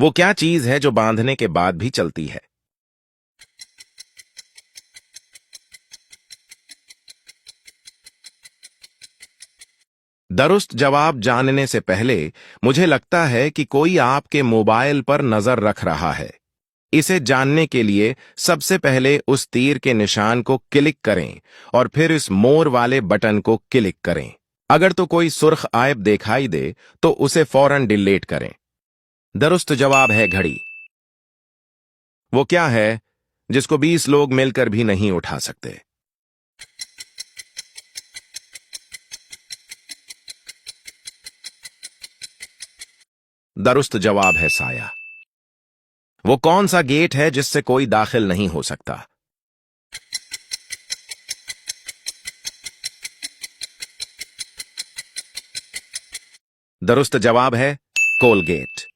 वो क्या चीज है जो बांधने के बाद भी चलती है? दुरुस्त जवाब जानने से पहले मुझे लगता है कि कोई आपके मोबाइल पर नजर रख रहा है। इसे जानने के लिए सबसे पहले उस तीर के निशान को क्लिक करें और फिर इस मोर वाले बटन को क्लिक करें। अगर तो कोई सुर्ख ऐप दिखाई दे तो उसे फौरन डिलीट करें। दुरुस्त जवाब है घड़ी। वो क्या है जिसको 20 लोग मिलकर भी नहीं उठा सकते? दुरुस्त जवाब है साया। वो कौन सा गेट है जिससे कोई दाखिल नहीं हो सकता? दुरुस्त जवाब है कोलगेट।